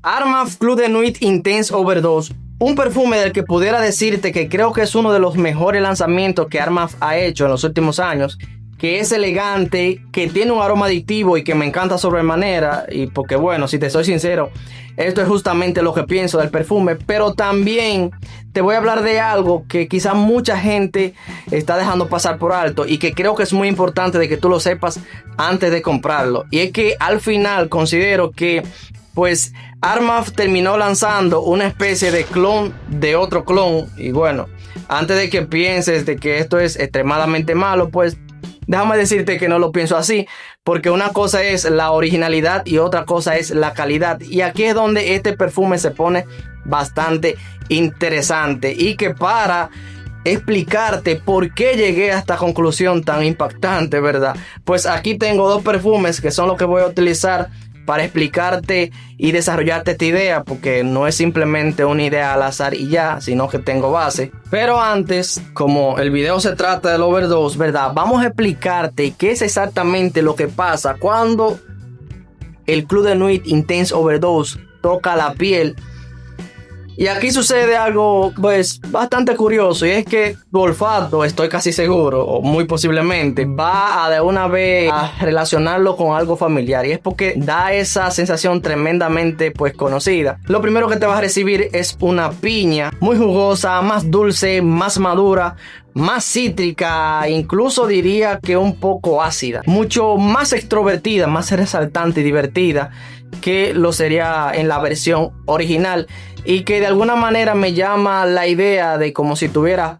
Armaf Club de Nuit Intense Overdose. Un perfume del que pudiera decirte que creo que es uno de los mejores lanzamientos que Armaf ha hecho en los últimos años. Que es elegante, que tiene un aroma adictivo y que me encanta sobremanera. Y porque bueno, si te soy sincero, esto es justamente lo que pienso del perfume. Pero también te voy a hablar de algo que quizás mucha gente está dejando pasar por alto. Y que creo que es muy importante de que tú lo sepas antes de comprarlo. Y es que al final considero que pues Armaf terminó lanzando una especie de clon de otro clon. Y bueno, antes de que pienses de que esto es extremadamente malo, pues déjame decirte que no lo pienso así, porque una cosa es la originalidad y otra cosa es la calidad. Y aquí es donde este perfume se pone bastante interesante. Y que para explicarte por qué llegué a esta conclusión tan impactante, ¿verdad? Pues aquí tengo dos perfumes que son los que voy a utilizar para explicarte y desarrollarte esta idea, porque no es simplemente una idea al azar y ya, sino que tengo base. Pero antes, como el video se trata del overdose, ¿verdad? Vamos a explicarte qué es exactamente lo que pasa cuando el Club de Nuit Intense Overdose toca la piel. Y aquí sucede algo pues bastante curioso, y es que tu olfato, estoy casi seguro, o muy posiblemente, va a de una vez a relacionarlo con algo familiar, y es porque da esa sensación tremendamente pues conocida. Lo primero que te vas a recibir es una piña muy jugosa, más dulce, más madura, más cítrica, incluso diría que un poco ácida, mucho más extrovertida, más resaltante y divertida que lo sería en la versión original, y que de alguna manera me llama la idea de como si tuviera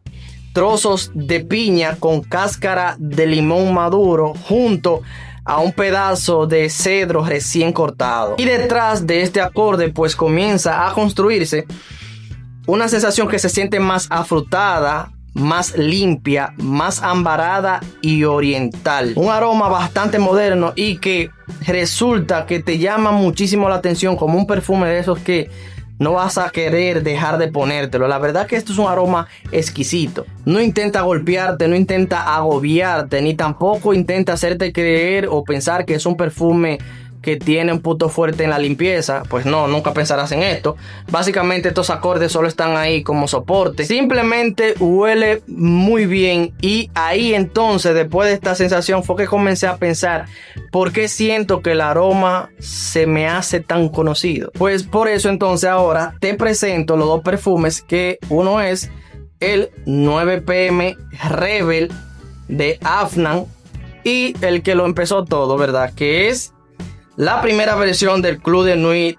trozos de piña con cáscara de limón maduro junto a un pedazo de cedro recién cortado. Y detrás de este acorde pues comienza a construirse una sensación que se siente más afrutada, más limpia, más ambarada y oriental. Un aroma bastante moderno y que resulta que te llama muchísimo la atención, como un perfume de esos que no vas a querer dejar de ponértelo. La verdad que esto es un aroma exquisito. No intenta golpearte, no intenta agobiarte, ni tampoco intenta hacerte creer o pensar que es un perfume que tiene un punto fuerte en la limpieza. Pues no, nunca pensarás en esto. Básicamente estos acordes solo están ahí como soporte. Simplemente huele muy bien, y ahí entonces, después de esta sensación, fue que comencé a pensar ¿por qué siento que el aroma se me hace tan conocido? Pues por eso entonces ahora te presento los dos perfumes, que uno es el 9PM Rebel de Afnan, y el que lo empezó todo, ¿verdad? Que es la primera versión del Club de Nuit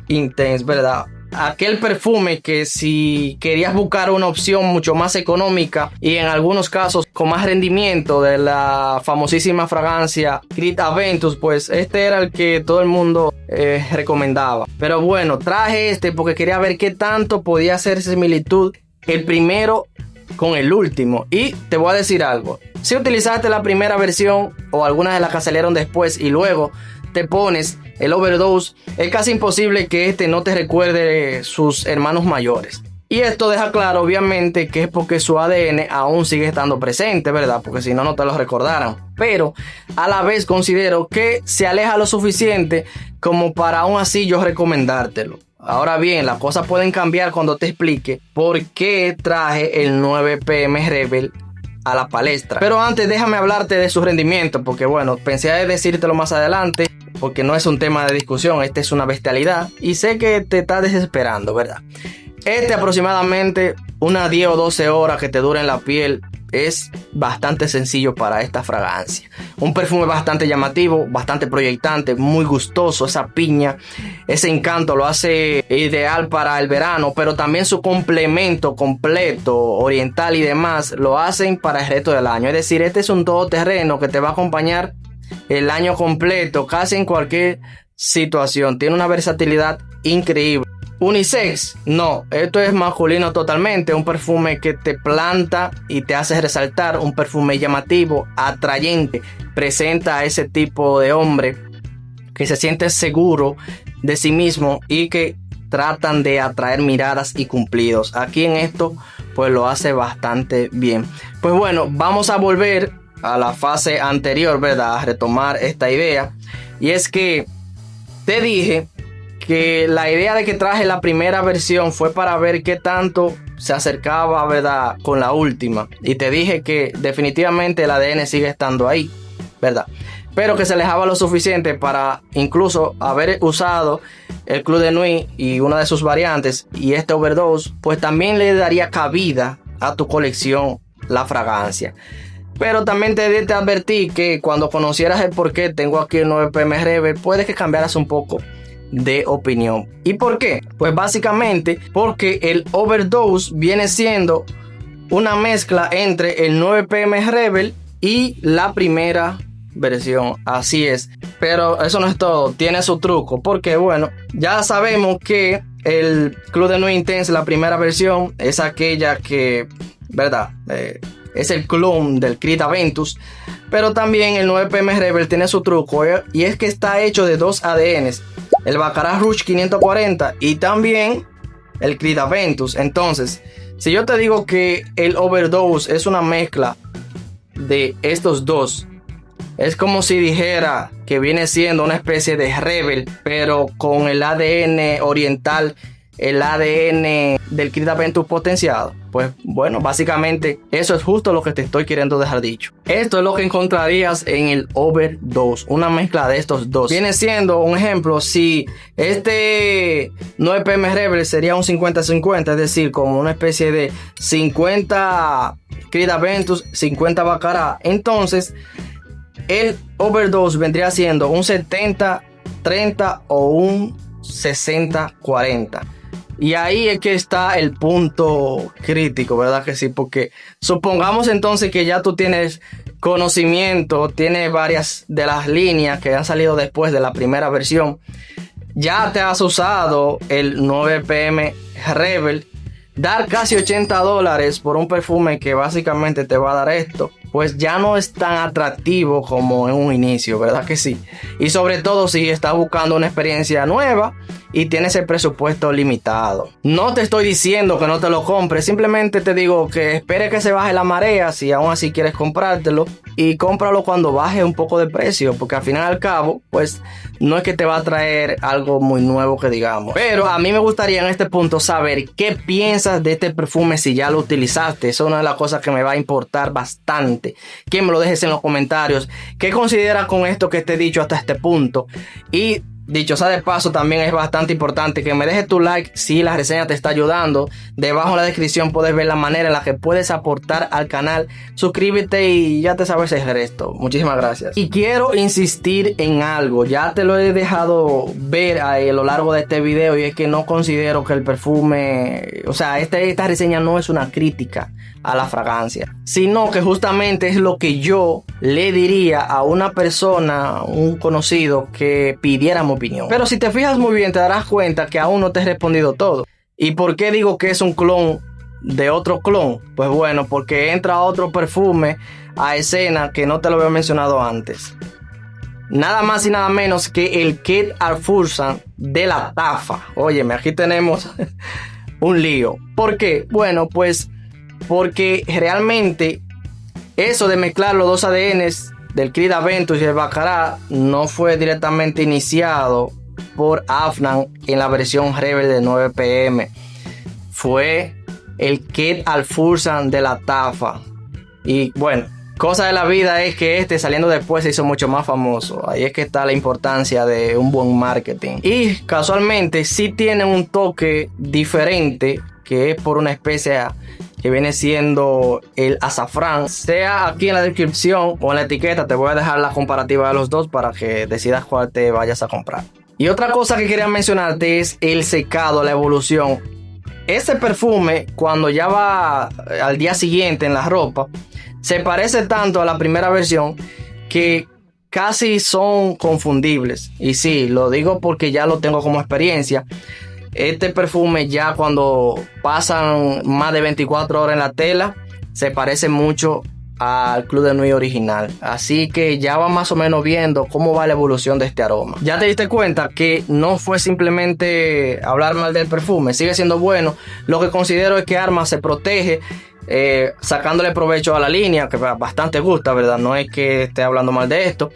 Intense, ¿verdad? Aquel perfume que si querías buscar una opción mucho más económica y en algunos casos con más rendimiento de la famosísima fragancia Creed Aventus, pues este era el que todo el mundo recomendaba. Pero bueno, traje este porque quería ver qué tanto podía hacer similitud el primero con el último. Y te voy a decir algo: si utilizaste la primera versión o algunas de las que salieron después y luego te pones el overdose, es casi imposible que este no te recuerde sus hermanos mayores. Y esto deja claro obviamente que es porque su ADN aún sigue estando presente, ¿verdad? Porque si no, no te lo recordaran. Pero a la vez considero que se aleja lo suficiente como para aún así yo recomendártelo. Ahora bien, las cosas pueden cambiar cuando te explique por qué traje el 9PM Rebel a la palestra. Pero antes déjame hablarte de su rendimiento, porque bueno, pensé decírtelo más adelante, porque no es un tema de discusión, esta es una bestialidad y sé que te está desesperando, ¿verdad? Aproximadamente unas 10 o 12 horas que te dura en la piel es bastante sencillo para esta fragancia. Un perfume bastante llamativo, bastante proyectante, muy gustoso. Esa piña, ese encanto lo hace ideal para el verano, pero también su complemento completo, oriental y demás, lo hacen para el resto del año. Es decir, este es un todoterreno que te va a acompañar el año completo, casi en cualquier situación. Tiene una versatilidad increíble. Unisex, no, esto es masculino totalmente. Un perfume que te planta y te hace resaltar. Un perfume llamativo, atrayente. Presenta a ese tipo de hombre que se siente seguro de sí mismo y que tratan de atraer miradas y cumplidos. Aquí en esto pues lo hace bastante bien. Pues bueno, vamos a volver a la fase anterior, ¿verdad? A retomar esta idea. Y es que te dije que la idea de que traje la primera versión fue para ver qué tanto se acercaba, ¿verdad?, con la última. Y te dije que definitivamente el ADN sigue estando ahí, ¿verdad? Pero que se alejaba lo suficiente para incluso haber usado el Club de Nuit y una de sus variantes y este Overdose, pues también le daría cabida a tu colección la fragancia. Pero también te advertí que cuando conocieras el por qué tengo aquí el 9PM Rebel, puede que cambiaras un poco de opinión. ¿Y por qué? Pues básicamente porque el Overdose viene siendo una mezcla entre el 9PM Rebel y la primera versión. Así es. Pero eso no es todo, tiene su truco, porque bueno, ya sabemos que el Club de Nuit Intense, la primera versión, es aquella que, ¿verdad?, es el clon del Creed Aventus. Pero también el 9PM Rebel tiene su truco, y es que está hecho de dos ADNs, el Baccarat Rouge 540 y también el Creed Aventus. Entonces, si yo te digo que el Overdose es una mezcla de estos dos, es como si dijera que viene siendo una especie de Rebel, pero con el ADN oriental, el ADN del Creed Aventus potenciado. Pues bueno, básicamente eso es justo lo que te estoy queriendo dejar dicho. Esto es lo que encontrarías en el Overdose, una mezcla de estos dos. Viene siendo un ejemplo, si este 9PM Rebel sería un 50-50, es decir, como una especie de 50 Creed Aventus, 50 Baccarat. Entonces el Overdose vendría siendo un 70-30 o un 60-40. Y ahí es que está el punto crítico, ¿verdad que sí? Porque supongamos entonces que ya tú tienes conocimiento, tienes varias de las líneas que han salido después de la primera versión. Ya te has usado el 9PM Rebel. Dar casi $80 por un perfume que básicamente te va a dar esto, pues ya no es tan atractivo como en un inicio, ¿verdad que sí? Y sobre todo si estás buscando una experiencia nueva y tienes el presupuesto limitado. No te estoy diciendo que no te lo compres, simplemente te digo que espere que se baje la marea si aún así quieres comprártelo, y cómpralo cuando baje un poco de precio, porque al final y al cabo, pues no es que te va a traer algo muy nuevo que digamos. Pero a mí me gustaría en este punto saber qué piensas de este perfume si ya lo utilizaste. Eso es una de las cosas que me va a importar bastante. Que me lo dejes en los comentarios. ¿Qué consideras con esto que te he dicho hasta este punto? Y dicho sea de paso, también es bastante importante que me dejes tu like si la reseña te está ayudando. Debajo en la descripción puedes ver la manera en la que puedes aportar al canal. Suscríbete y ya te sabes el resto. Muchísimas gracias. Y quiero insistir en algo. Ya te lo he dejado ver a lo largo de este video, y es que no considero que el perfume, o sea, esta reseña no es una crítica a la fragancia, sino que justamente es lo que yo le diría a una persona, un conocido, que pidiera mi opinión. Pero si te fijas muy bien, te darás cuenta que aún no te he respondido todo. ¿Y por qué digo que es un clon de otro clon? Pues bueno, porque entra otro perfume a escena que no te lo había mencionado antes. Nada más y nada menos que el Keith Alfursan de la Tafa. Óyeme, aquí tenemos un lío. ¿Por qué? Bueno, pues porque realmente eso de mezclar los dos ADNs del Creed Aventus y el Baccarat no fue directamente iniciado por Afnan en la versión Rebel de 9PM. Fue el Keith Alfursan de la Tafa. Y bueno, cosa de la vida es que saliendo después se hizo mucho más famoso. Ahí es que está la importancia de un buen marketing. Y casualmente sí tiene un toque diferente, que es por una especie que viene siendo el azafrán. Sea aquí en la descripción o en la etiqueta, te voy a dejar la comparativa de los dos para que decidas cuál te vayas a comprar. Y otra cosa que quería mencionarte es el secado, la evolución. Este perfume, cuando ya va al día siguiente en la ropa, se parece tanto a la primera versión que casi son confundibles. Y sí, lo digo porque ya lo tengo como experiencia. Este perfume ya cuando pasan más de 24 horas en la tela, se parece mucho al Club de Nuit original. Así que ya va más o menos viendo cómo va la evolución de este aroma. Ya te diste cuenta que no fue simplemente hablar mal del perfume, sigue siendo bueno. Lo que considero es que Arma se protege sacándole provecho a la línea, que bastante gusta, ¿verdad? No es que esté hablando mal de esto.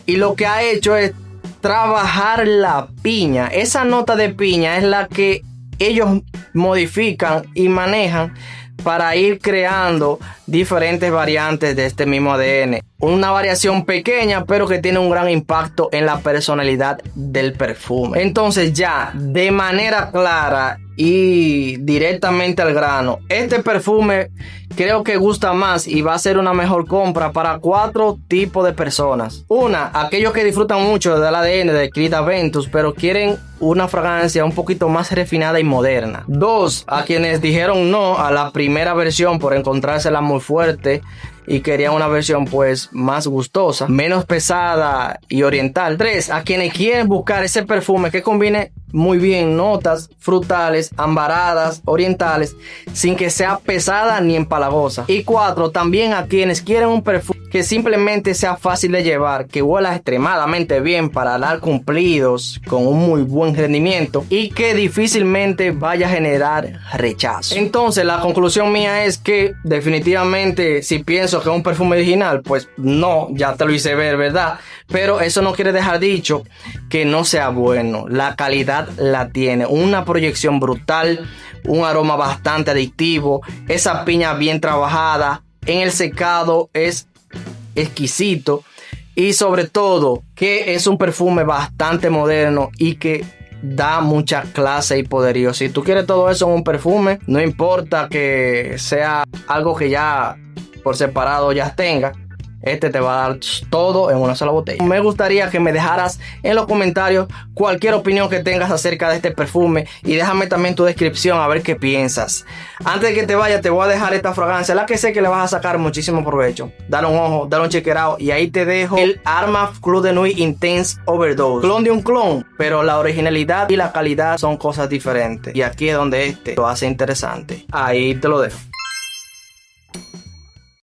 Y lo que ha hecho es trabajar la piña. Esa nota de piña es la que ellos modifican y manejan para ir creando diferentes variantes de este mismo ADN. Una variación pequeña, pero que tiene un gran impacto en la personalidad del perfume. Entonces, ya de manera clara y directamente al grano, este perfume creo que gusta más y va a ser una mejor compra para 4 tipos de personas. Una, aquellos que disfrutan mucho del ADN de Creed Aventus, pero quieren una fragancia un poquito más refinada y moderna. 2, a quienes dijeron no a la primera versión por encontrársela muy fuerte y querían una versión pues más gustosa, menos pesada y oriental. 3, a quienes quieren buscar ese perfume que combine muy bien notas frutales, ambaradas, orientales, sin que sea pesada ni empalagosa. Y 4, también a quienes quieren un perfume que simplemente sea fácil de llevar, que huela extremadamente bien para dar cumplidos con un muy buen rendimiento y que difícilmente vaya a generar rechazo. Entonces la conclusión mía es que definitivamente si pienso que es un perfume original, pues no, ya te lo hice ver, ¿verdad? Pero eso no quiere dejar dicho que no sea bueno. La calidad la tiene, una proyección brutal, un aroma bastante adictivo, esa piña bien trabajada, en el secado es exquisito y sobre todo que es un perfume bastante moderno y que da mucha clase y poderío. Si tú quieres todo eso en un perfume, no importa que sea algo que ya por separado ya tenga, este te va a dar todo en una sola botella. Me gustaría que me dejaras en los comentarios cualquier opinión que tengas acerca de este perfume y déjame también tu descripción a ver qué piensas. Antes de que te vaya, te voy a dejar esta fragancia, la que sé que le vas a sacar muchísimo provecho. Dale un ojo, dale un chequeado y ahí te dejo el Armaf Clos de Nuit Intense Overdose. Clon de un clon, pero la originalidad y la calidad son cosas diferentes. Y aquí es donde este lo hace interesante. Ahí te lo dejo.